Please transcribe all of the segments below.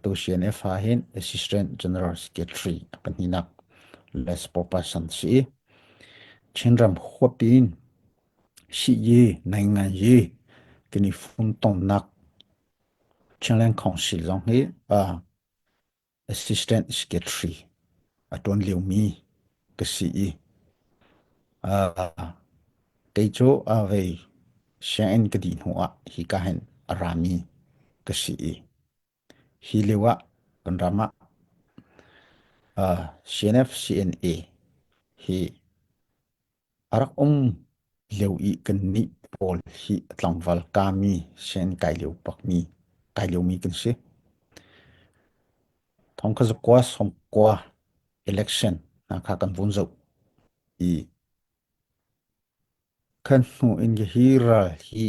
tu CNF ha hin Assistant General Secretary kan hinak les proportion si chinram khopin si ye nangan ye kini fun tong nak Chinland Council zong hi Assistant Secretary atun liu mi ka si cái chỗ về sáng cái điện hoa hi ka hen arami ka si hi lewa kan rama CNF CNA hi arak leu kan ni pol hi tlangwal kami sen kai leu pak mi kai leu mi kan se thong kha zakwa som kwa election na kha kan vun zo kan nu in ge hira hi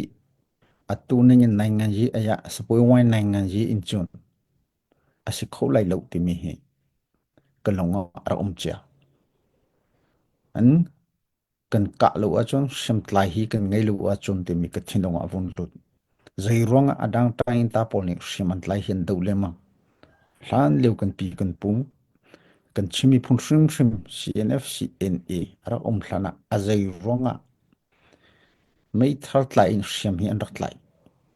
atu ning in nai ngan ji aya sapoi wai nai ngan ji in chun asi kho lai lo ti mi hi kan long ara chia an kan ka lo a chun sim tlai hi kan ngai lo a chun ti mi ka thin long a vun lut zai rong adang tain ta pol ni sim an tlai hian do le ma hlan leu kan pi kan pum kan chimi phun sim CNF CNA ara hlana a zai ronga mấy thar tlai in sim hi an rak tlai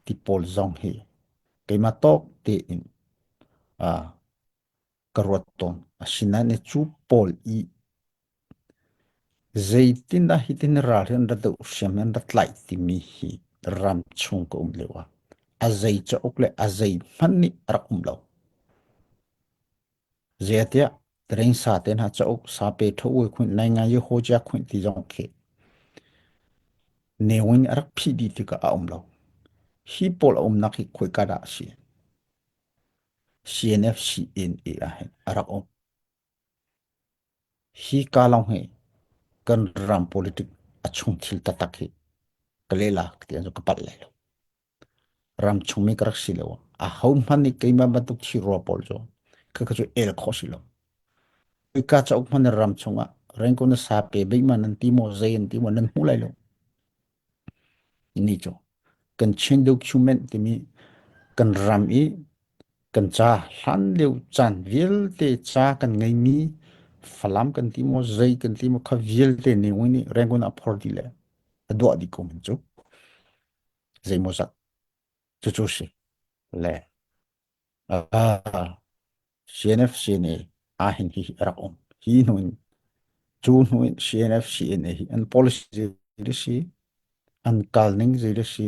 ti pol zong hi ke ma tok te in karoton asina ne chu pol zaitin da hitin rar han da sim an rak tlai ti mi hi ram chung ko lewa a zai cha okle a zai man ni rak lo zetia train sa ten ha cha ok sa pe tho oi khun nai nga ye ho ja khun ti jong ke newin rak phi di ti ka lo hi pol nak hi khoi ka da si CNF CNA arak hi ka long he kan ram politic achung thil ta tak hi kalela ti an ka pat le ram chung mi karak si lo a home man ni ke ma batuk chi ro pol jo ka ka jo el kho si lo ka cha ok man ram chunga ren ko na sa pe be man an ti mo zain ti mo nan hu lai lo ni jo kan chen document ti mi kan ram kan cha hlan leu chan vil te cha kan ngai mi falam kan ti mo zai kan ti mo kha vil te ni wini ren ko na phor di le ado di ko min chu zai mo sa chu chu shi le CNF CNA hin hi rak hi nuin chu nuin CNF CNA hi an policy zai si an kalning zai si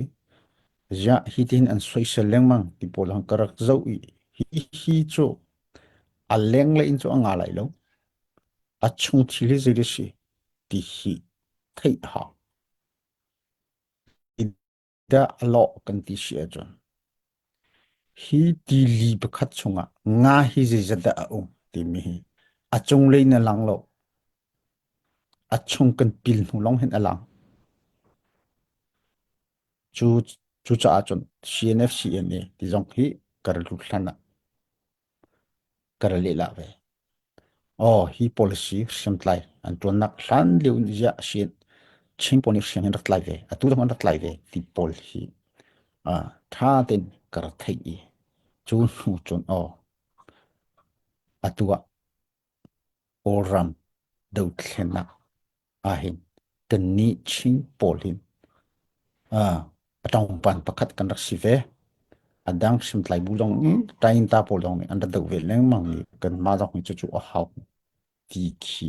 ja hitin an social lengmang ti polang karak zau hi chu a leng le in chu anga lai lo a chung thili zai si ti hi thai ha da lo kan ti si ajon hi ti li pakhat chunga nga hi zai zada ti mi a chung le na lang lo a chung kan pil nu long hen alang chu chu cha chon CNF CNA ti jong hi kar lu hlana kar le la ve hi policy simplai an ton nak hlan leu ja shin ching poni shin rak lai ve atu dang rak lai ve ti pol hi tha ten kar thai chu nu chon atua oram do thlena hin kan ni ching pol hin atong pan pakhat kan rak si ve adang simplai bulong tain ta polong anda do ve leng mang ni kan ma jong chu chu a hau ti khi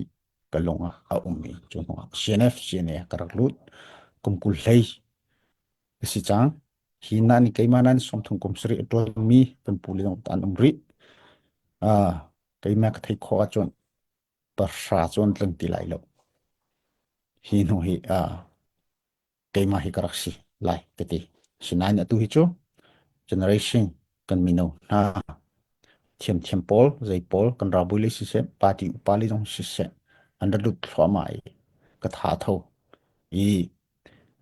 kalonga a ummi chu no CNF CNA karak lut kum kul hlei si chang hi na ni keima nan som thung kum sri atol mi kan pulong tan umri keima ka thai kho a chon par sa chon tlang ti lai lo hi no hi keima hi karak si lai keti sinan atu hi chu generation kan mino na thiam pol zai pol kan rabuli si se party upali jong si se under lut thoma ka tha tho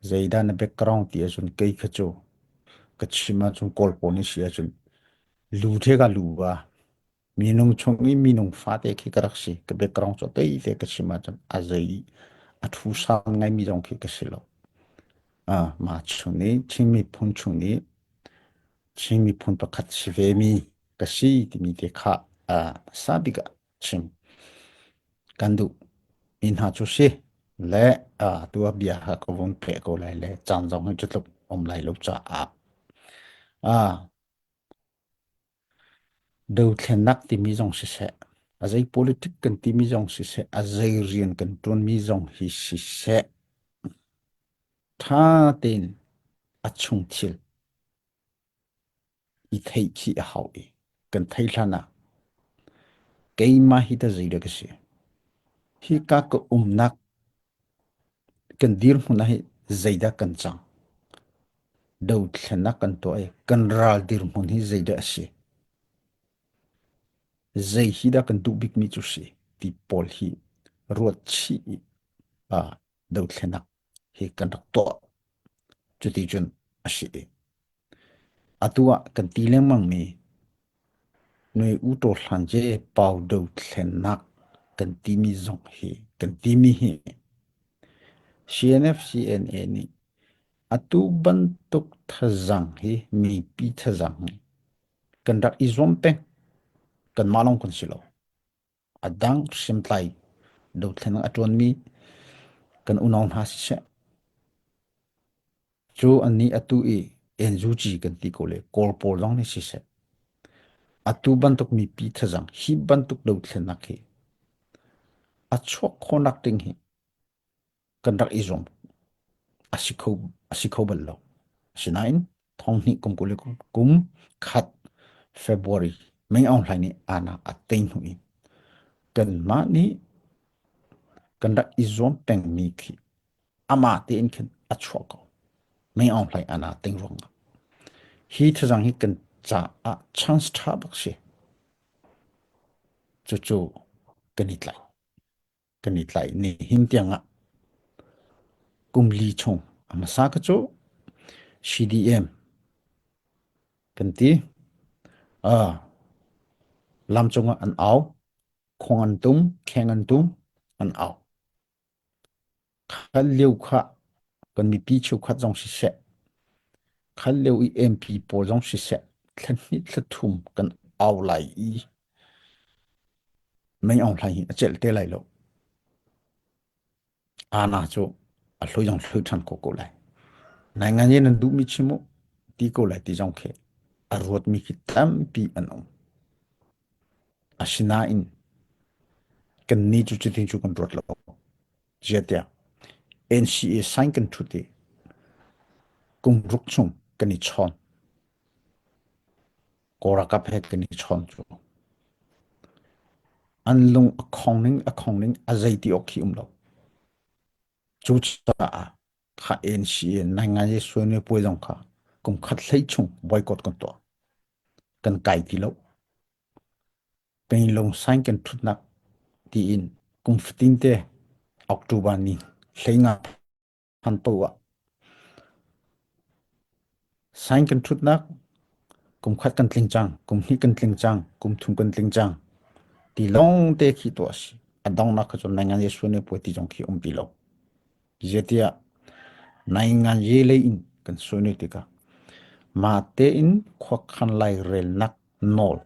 zaida na background ti asun kei khacho kachima chung kol poni si asun lu the ga lu ba minung chung minung fa te ki karaksi ka background cho tei te kachima chung azai athu sang ngai mi jong ki kasilo ma chuni chingmi phun pakhat si ve mi ka shi ti mi te kha sabiga chim kandu in ha chu she le tua bia ha ko von pe ko lai le chan jong chu tlop lai lo cha đầu thèn nắc thì mi dòng sẽ à dây politic cần thì mi dòng sẽ à dây riêng cần tuân mi dòng hi sẽ tha tên à chung chill i thấy chi à hậu i cần thấy là na cái mà hi ta dây được cái gì hi cả cái nắc cần dir mu na hi dây da cần chăng đầu thèn nắc cần tuổi cần ra dir mu hi dây da gì dây hi da cần tụ big mi chu gì thì pol hi ruột chi đầu thèn nắc hi cần đọc to chu ti chun a shi atua kan tileng mang mi noi u to hlan je pau do thlen nak kan ti mi zong hi kan ti mi hi CNF CNA ni atu ban tok thazang hi mi pi thazang kan rak izom pe kan malong kan silo adang simplai do thlen atron mi kan unon ha se chu ani atu e enzu chi kan ti ko le kor por dong ni si se atu ban tok mi pi thazang hi ban tok do thlen nak hi achok khonak ting hi kan rak izom asikho ballo sinain thong ni kum kule kum khat February mai on lai ni ana atain hui kan ma ni kan rak izom peng mi khi ama te in khen achok mai on lai ana ting rong hi thajang hi kan cha a chance tha bak se chu chu kanit lai ni hing tianga kum li chong ama sa ka chu CDM kan ti lam chonga an au khong an tum kheng an tum an au khal liu kha kan mi pi chu khat jong si se khal liu i MP po jong si se thlan ni thum kan au lai i mai ong lai chel te lai lo ana chu a hloi jong hloi than ko lai nai nga ni nan du mi chimu ti ko lai ti jong khe a ruat mi ki tam pi an ong asina in kan ni chu chiting chu kan rot lo jetia NCA sign kan thuti kum ruk chung kan ni chon kora ka phe kan ni chon chu an lung a khongning a zai ti okhi lo chu cha kha NCA nai nga ye suene poi jong kha kum khat lei chung boycott kan to kan kai ti lo pen long sign kan thut nak ti in kum 15 te October ni hlenga han pawa sign kan thut nak kum khat kan tling chang kum hi kan tling chang kum thum kan tling chang ti long te khi to si adong na kha chon nai nga ye suene poi ti jong khi ti lo jetia nai nga ye le in kan suene ti ka ma te in khwa khan lai rel nak nol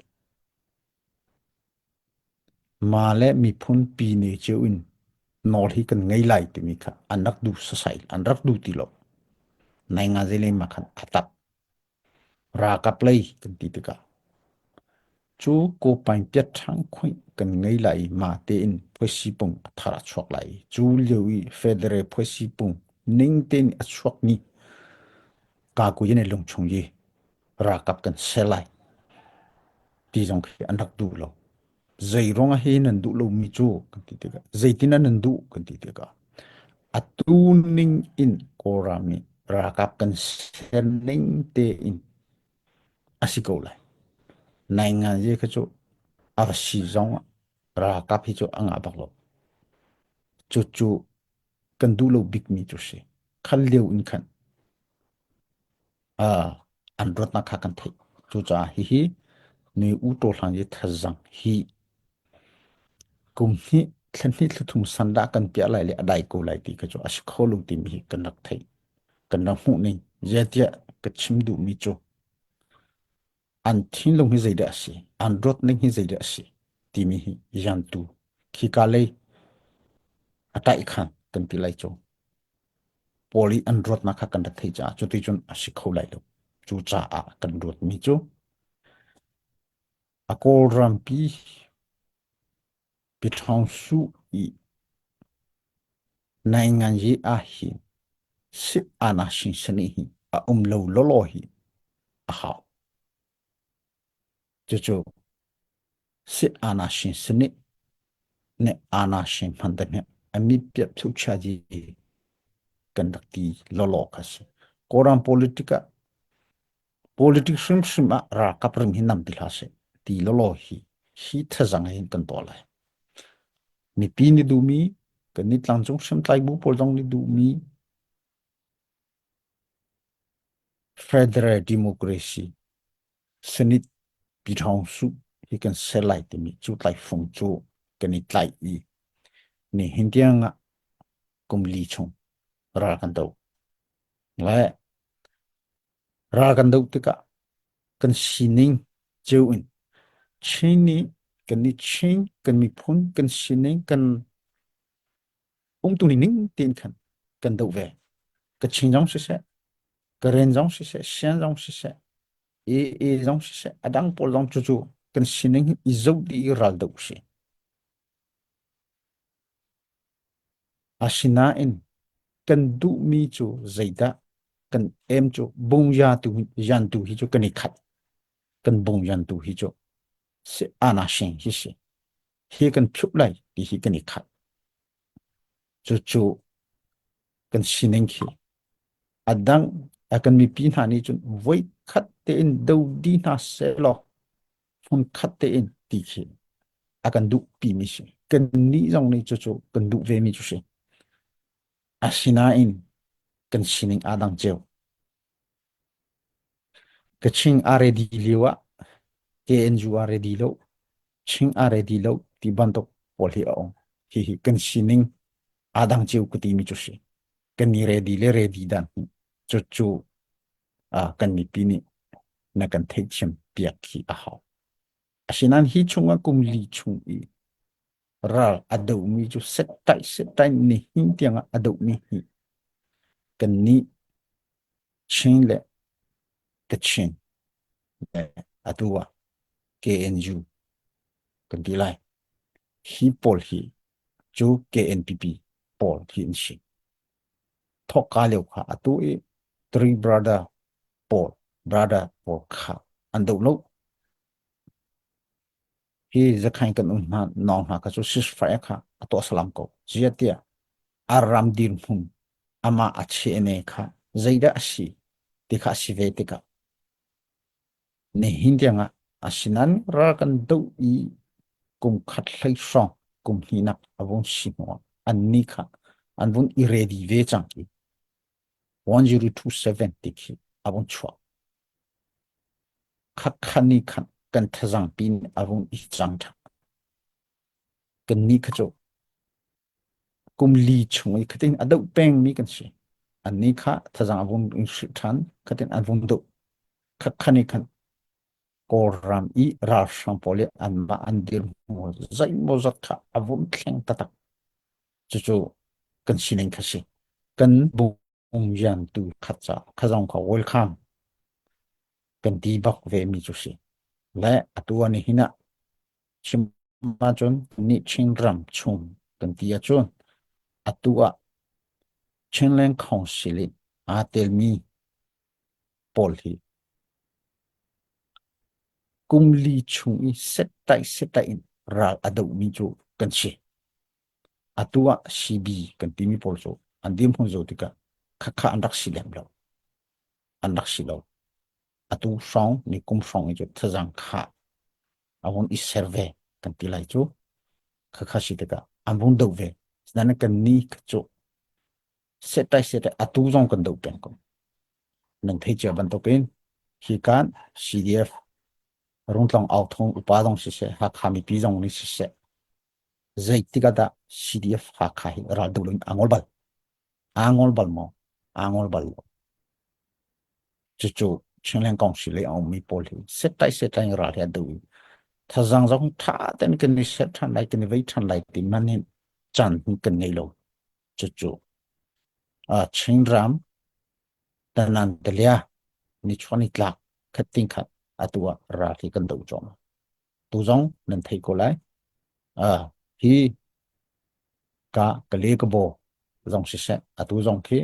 ma le mi phun pi ne cheu in nol hi kan ngai lai ti mi kha anak du sa sai anak du ti lo nai nga je le ma khan atap ra ka play kan ti ti ka chu ko pain pet thang khoi kan ngai lai ma te in phosi pung thara chok lai chu lewi federal phosi pung ning ten a chok ni ka ku yin long chung yi ra kap kan selai ti jong khi anak du lo zai ronga he nan du lo mi chu kan ti ti ka zai tin nan du kan ti ti ka atuning in korami rakap kan sening te in asiko lai nai nga ye ka chu arsi zong rakap hi chu anga bak lo chu chu kan du lo big mi chu se khal leu in khan an rot na kha kan thai chu cha hi ni u to hlang ye thazang hi kum hi thlan hi thum sanda kan pia lai le adai ko lai ti ka chu asiko lu ti mi kan rak thai kan na hu ni jetia ka chim du mi chu an thin long hi zaida si an rot ning hi zaida si ti mi hi yan tu khi ka le atai khan kan ti lai cho poli an rot na kha kan da thei cha chu ti chun a si khau lai lo chu cha a kan rot mi chu a kol ram pi pi thong su I nai ngan yi a hi si ana shin sani hi a lo lo lo hi a ha chu chu si ana shin sani ne ana shin phan da ne ami pya thu cha ji conducti lolo kas koram politics sim ra kaprim hinam dilase ti lolo hi thazang hin kan tola mi pi ni du mi kan ni tlang chung sim tlai bu pol jong ni du mi federal democracy senit pi thong su hi kan selai ti mi chu tlai phong chu kan ni tlai I ni hindiang kum li chung ra kan do la ra kan do tika kan sining cheu in chini kan ni chin kan mi phun kan sining kan tu ni ning tin kan do ve ka chin jong se ka ren jong se sian jong se e jong se adang pol jong chu chu kan sining I zo di ral do se asina in kan du mi chu zaida kan em chu bung ya tu yan tu hi chu kan ni khat kan bung yan tu hi chu se ana shin hi se hi kan phup lai ti hi kan ni khat chu chu kan sining khi adang akan mi pin hani chun voi khat te in do di na se lo phun khat te in ti khi akan du pi mi se kan ni jong ni chu chu kan du ve mi chu se asina in kan sining adang cheu ka ching are di liwa KNU are di lo ching are di lo ti ban to pol hi ong hi kan sining adang cheu ku ti mi chu se kan ni ready le ready dan chu chu kan mi pi ni na kan thei chem piak hi a ha asinan hi chunga kum li chung I ra ado mi chu set tai ni hin tianga ado mi hi kan ni chin le ka chin atua KNU kan di lai hi pol hi chu KNPP pol hi in shi thok ka leu kha atu I three brother pol kha ando lo hi zakhai kan na nong ha ka chu ceasefire kha ato salam ko jiatia aram din hum ama ache ne kha zaida asi tikha sive tika ne hindianga asinan ra kan do I kum khat hlai song kum hinak avon simo anni kha anvun I ready ve chang ki 1027 tikhi avon chwa khat khani khan kan thazang pin avon I chang tha kan ni khacho kum li chung I khatin ado peng mi kan si anni kha thazang avon in than khatin avon do khat khani khan koram I ra shang pole an ma andir mo zai mo zakha avon thleng tatak chu chu kan sineng khasi kan bung yan tu khatcha khazong kha welcome kan di bak ve mi chu si le atua ni hina chim ma chon ni ching ram chung kan ti a chon atua chenlen khong sili a tel mi pol hi kum li chung I set tai in ra ado mi chu kan si atua CB kan ti mi pol so andim hon zo tika kha andak silem lo andak silo atu song ni kum song I chu thazang kha avon I survey kan ti lai chu kha si tika ambun do ve nana kan ni chu set atu zong kan do pen ko nang thei cha ban to pen hi kan CDF rung tlang au thong upa dong si se ha khami pi jong ni si se zai tika da CDF ha kha hi ra do lung angol bal mo angol bal chu chu chen len kong si le ong mi pol hi set tai ra le du tha zang zong tha ten ken ni set than lai ken vei than lai ti man hin chan ken nei lo chu chu a chen ram tanan te lia ni chwani tlak khat ting khat atua ra thi kan do chom tu zong nan thei ko lai a hi ka le ko bo zong si se atu zong khi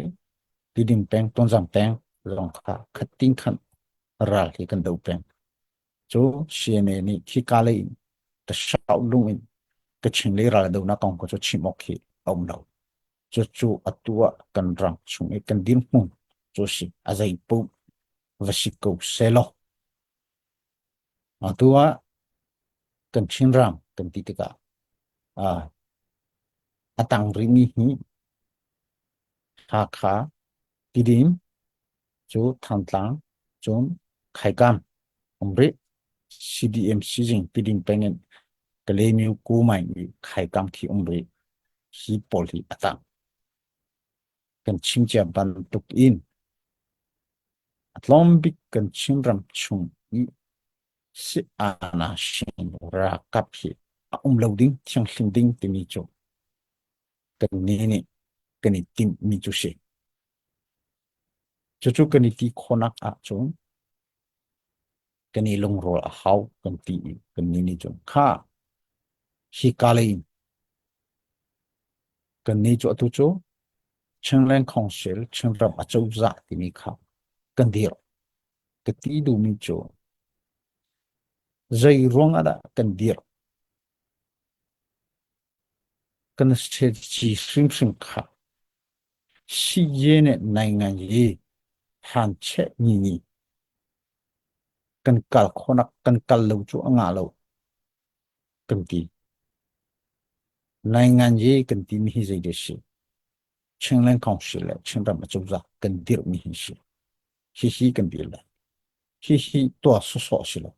ti ding peng ton zang peng zong kha khat ting khat ra thi kan do peng chu cna ni khi ka le ta shao lung in ka ching le ra do na kong ko chu chi mok khi om lo chu chu atua kan rang chung e kan din hung chu si azai pu vasiko selo atua kan chin ram kan ti tika a atang ringi hi kha kha ti dim chu thang tlang chum khai kam omri cdm sijing ti ding pengen kale mi ku mai ni khai kam thi omri hi pol hi atang kan chim cha ban tuk in atlom bik kan chim ram chung i si ana shin ra kap hi loading chang hling ding ti mi chu kan ni kan ni tim mi chu she chu chu kan ni ti khonak a chung kan ni long ro a how kan ti kan ni chung kha hi kalai kan ni chu tu chu chang len khong shel chang ram a chau za ti mi kha kan dir ka ti du mi chu zai rong ada kan dir kan se chi sim sim kha si ye ne nai ngan ye han che ni ni kan kal khonak kan kal lo chu anga lo kan ti nai ngan ye kan ti mi hi zai de shi chang len khong shel chang ram a chau za kan dir mi hi shi hi kan dir la hi to so so shi lo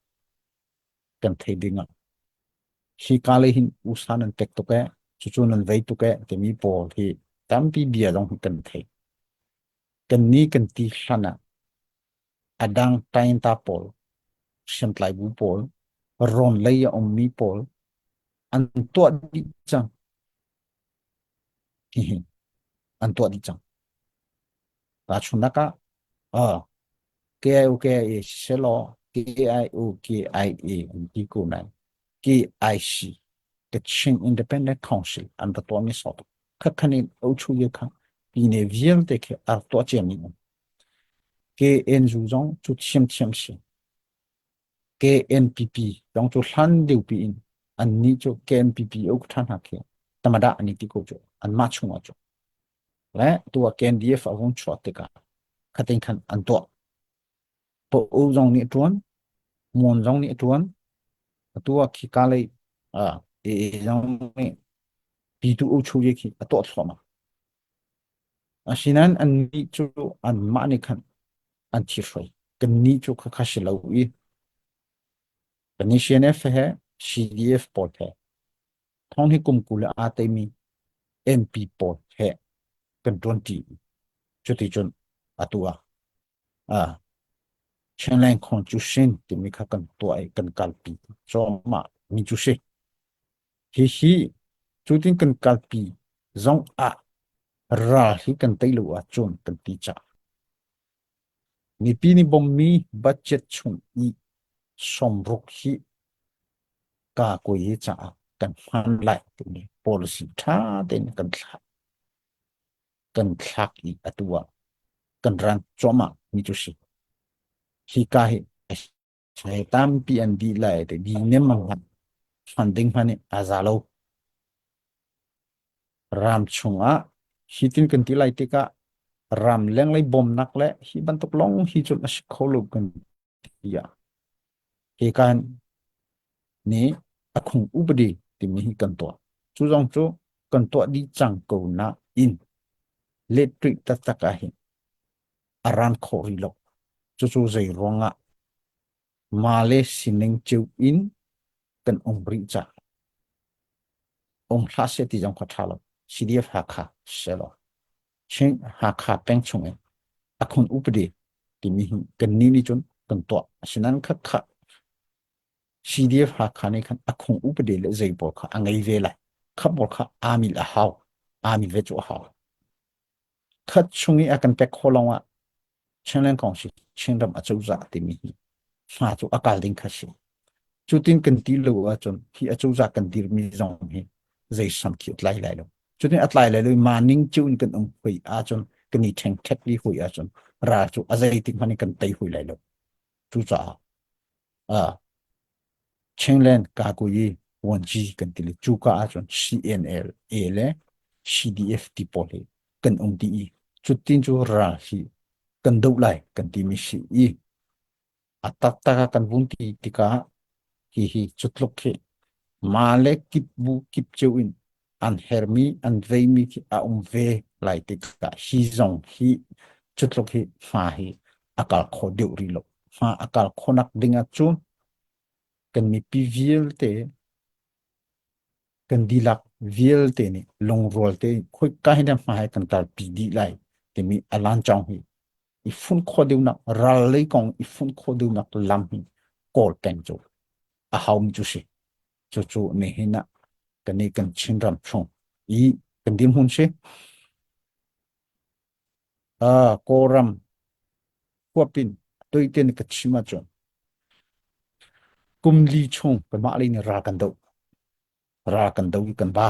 kan thei dinga hi kale hin usanan tek to ke chuchunan vei to ke te mi pol hi tampi bia dong kan thei kan ni kan ti hlana adang tain ta pol shem tlai bu pol ron lei om mi pol an to di chang hi an to di chang ta chuna ka a KIO selo KIA di ko nai KIC Kachin Independent Council and the Tony Soto. Kakanin Ochu Yakan, Pine Viel de Arto Jemino. KN Zuzong to Chim Chimsi. KNPP, Dong to Handu Pin, and Nicho KNPP Oktanaki, Tamada and Itikojo, and Machumajo. Le to a KNDF of one shoteka, Katinkan and Dot. Po Ozong it one, Monzong it one, to a Kikale, Pitu Uchu Yaki, a thought from Asinan and Nicho and Manikan and Chifrey. Can Nicho Kakashilawi. Venetian F. CDF port है थोन ही कुमकुला आते मी MP port है control T चुती चुन अतुआ channel contusion तिमी खा कन तो आई कन काल्पी जो मा मिजुसे ही चुती कन काल्पी जों रा ही कन तैलो चुन कन तीचा निपी नि बम्मी बचत छुन ई सोमरुक ही का कोई चा kan man lai ni policy tha den kan thak I atua kan ran choma ni chu si hi ka hi sai tam PNB lai de di ne mang funding phane azalo ram chunga hitin kan ti lai te ka ram leng lai bom nak le hi ban tok long hi chul as kholo kan ya he kan ni akhung ubdi ti mi kan to chu jong chu kan to di chang ko na in electric ta ka hi aran khori lo chu chu zai ronga male sining chu in kan ombri cha klase ti jong khathalo CDF hakha selo chen hakha peng chung akhun updi ที่มีกันนี้นี่จนกันตัวฉะนั้นค่ะ CDF หาคันนี้คันอคงอุปเดลใจบอกค่ะอังไงเวลัยขับบอกค่ะอามิลอาฮาวอามิลเวจูอาฮาวคัดช่วงนี้อากันเป็กโคลงอ่ะเช่นเรื่องของสิเช่นรำอาจูจ่าที่มีมาจูอากาศดิ้งคัสิจุดที่กันตีลูกจนที่อาจูจ่ากันตีมีจงนี้ใจสัมคิดไล่ไล่ลงจุดนี้อัดไล่ไล่เลยมานิ่งจูนกันหุยอาจนกันนี่แทงแคทลีหุยอาจนราจูอาใจติมันกันตีหุยไล่ลงจูจ่าอ่า Chenglen kakuyi wanji kan tili chuka achon CNL ele CDF tipole kan umdi I chutin chu ra hi kan dau lai kan ti mi si I atak taka kan bunti tika hi chutlok ke male kip bu kip chewin an hermi an veimi ki a ve lai tika hi zong hi chutlok hi fa hi akal kho deu ri lo fa akal khonak dinga chun kan mi PVL te kan dilak VL te ni long roll te khoi ka hin ma hai kan tar PD lai te mi alan chang hi I fun kho deu nak ral lei kong I fun kho deu nak lam hi kol pen chu a haum chu si chu chu ne hina kan ni kan chin ram chong I kan dim hun se a koram kwapin toi ten ka chima chong kum li chong kan ma ali ni ra kan dau kan ba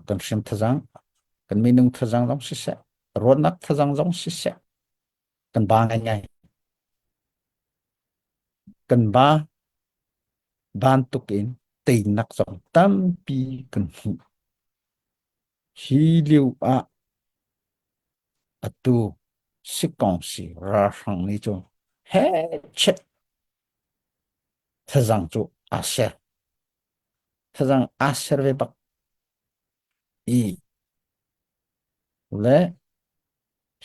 kan sim thazang kan minung thazang long si se ronak thazang long si se kan ba ngai ngai kan ba ban tukin tei nak som tam pi kan hi liu a atu sikong si ra sang ni cho he chet thazang cho thazang aser ve bak I le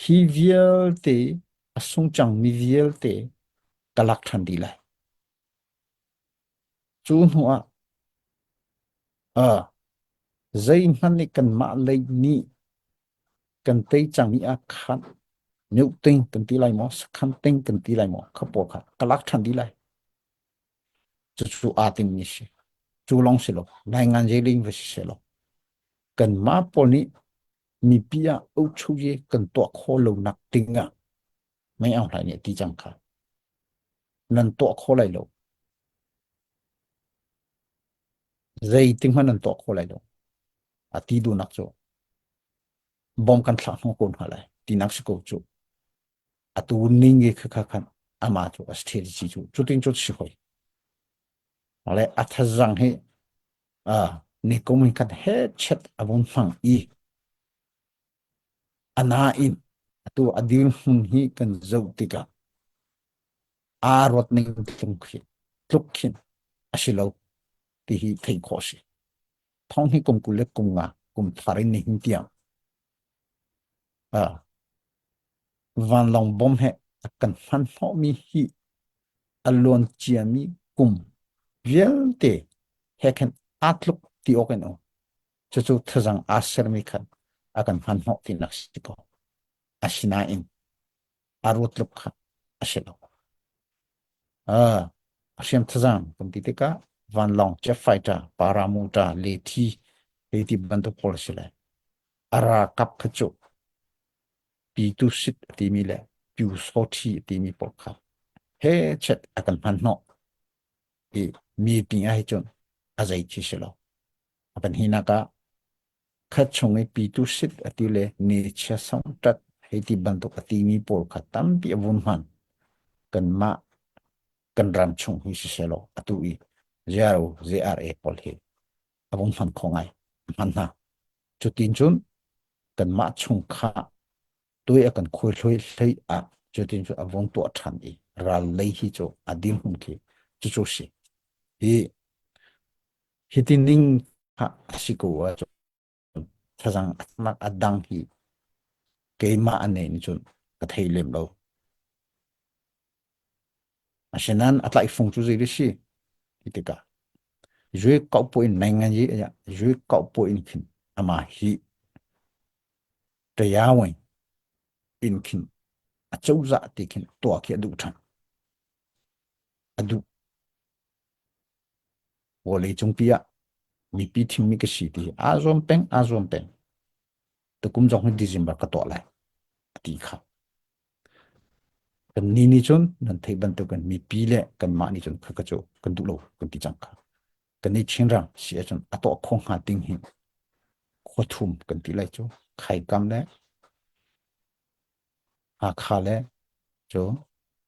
hi viel te asung chang mi viel te kalak than di lai chu hua a zai man ni kan ma lei ni kan tei chang ni a khan nếu tinh cần tí lại mò khăn tinh cần tí lại mò khắp bộ khát cái lắc thằng đi lại chú à tình như thế chú long xí lo này ngàn dây linh với xí lo cần má bộ ní mi bia âu chú ye cần tọa khô lâu nặc tinh à mấy ông lại nhẹ tí chẳng khá lần tọa khô lại lâu dây tinh mà lần tọa khô lại lâu à tí đu nặc chú bom căn thẳng không còn hả lại tí nặc sẽ cầu chú à tu ninh cái khá khăn à mà chú à stay đi chú tinh chú chỉ hỏi lại à thật rằng hệ ni komin kan he chet abun phang I ana in atu adil hun hi kan zau tika a rot ning tluk khin asilo ti hi thei khosi thong hi kum kule kum nga kum tharin ni hin tiang van long bom he kan fan ho mi hi alon chiami kum velte he kan atluk ti oken o chu thazang aser mi khan akan fan ho ti naksiko asina in arut luk kha asilo Asiam thazang kumtitika van long jet fighter paramuta leti bantu polsile ara kap khachu P2 sit timile piu soti timi polkha he chet akan panno mi ping ai chon azai chiselo apan hinaka khachonge P2 sit atile ni cha song tat heti bantu atimi polkha tampi avun man kan ma kan ram chung hi selo atui zero ZRA pol he abong man khongai man na chutin chun kan ma chung kha tôi akan khoi loi lei a chutin chu avong to than I ral lei hi chu adim hun ki chu si hi hitining ha asiko a thazang atmak adang hi keima ane ni chun ka thei lem lo asinan atlai phong chu zai si itika jue kau point nai ngan ji ya jue kau point khin ama hi te yawen in kin a chau za ti kin to ki adu than adu wole chung pia mi pi thim mi ka si ti azom peng to kum jong December ka to lai ti kha kan ni chon nan thei ban to kan mi pi le kan ma ni chon kha ka cho kan du lo kan ti chang kha kan ni chin rang si a chon a to khong ha ting hi kho thum kan ti lai cho khai kam le a kha le cho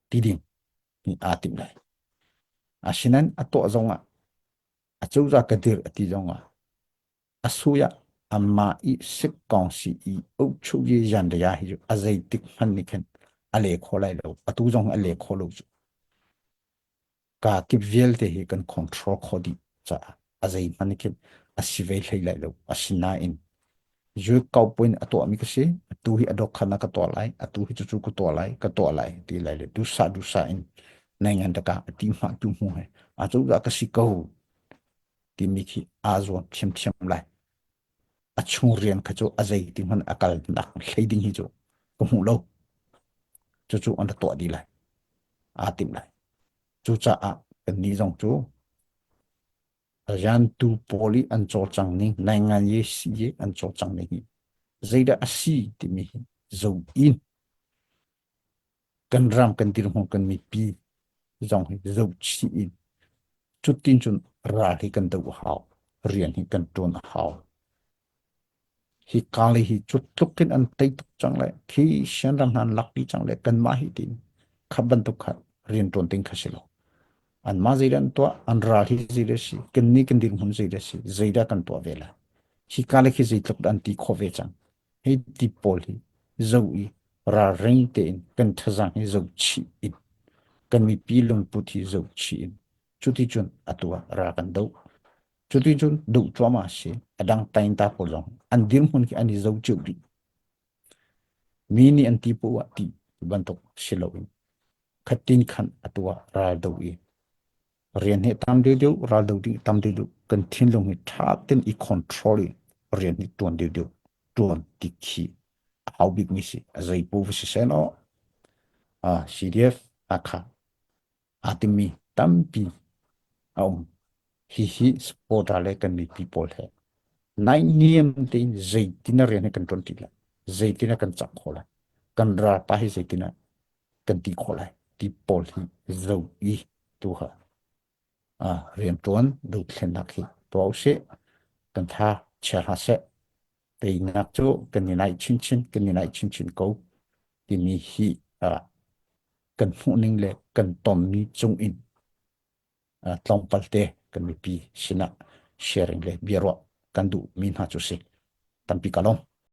ti ding ni a tim lai a sinan a to zonga a chau za ka dir ati zonga a suya amma i sik kong si i au chu ye yan da ya hi a zai tik han ni khen a le kho lai lo a tu zong a le kho lo ka ki vel te hi kan control kho di cha a zai man ni khen a si ve lai lai lo a sina in ju kau point a to mi ka se tu hi adok khana ka to lai a tu hi chu ku to lai ka to lai ti lai le du sa in nai ngan da ka ti ma tu mu hai a chu da ka si ko ti mi ki a zo thiam lai a chung rian kha chu a zai ti man akal nak hlei ding hi chu ko mu lo chu an to di lai a tim lai chu cha a kan ni jong chu ran tu poli an cho chang ni nai ngan ye si ye an cho chang ni zaida asi ti mi zo in kan ram kan tir hong kan mi pi jong hi zo chi in chu tin chun ra hi kan do hao rian hi kan ton hao hi kali hi chu tukin an tai tuk chang le khi shan ram han lak ti chang le kan ma hi tin khaban tu khat rian ton ting khasilo an ma zaidan to an ra hi zira si kan ni kan dir hun zira si zaida kan to vela hi kali khi zai tuk an ti kho ve chang hi ti pol hi zo i ra ring te in kan thazang hi zo chi in kan mi pi lung pu thi zo chi in chu ti chun atua ra kan do chu ti chun do chwa ma se adang tain ta ko long an dim hun ki ani zo chu ri mi ni an ti pu wa ti ban tok silo in khatin khan atua ra do i rian he tam de de ra do di tam de kan thin long hi tha ten i control rian ni ton de ton ti khi how big mi si azai pu si se no a CDF akha atimi tampi aum hi spotale kan mi people he nai niam tin zaitina rene kan ton tila zaitina kan chak khola kan ra pa hi zaitina kan ti khola ti pol hi zo i tu ha a riam ton du thlen nak hi to se kan tha chha ha se te nak chu kan ni nai chin ko ti mi hi a kan hu ning le kan tom ni chung in tlong palte kan mi pi sina sharing le biro kan du min ha chu se tampi kalom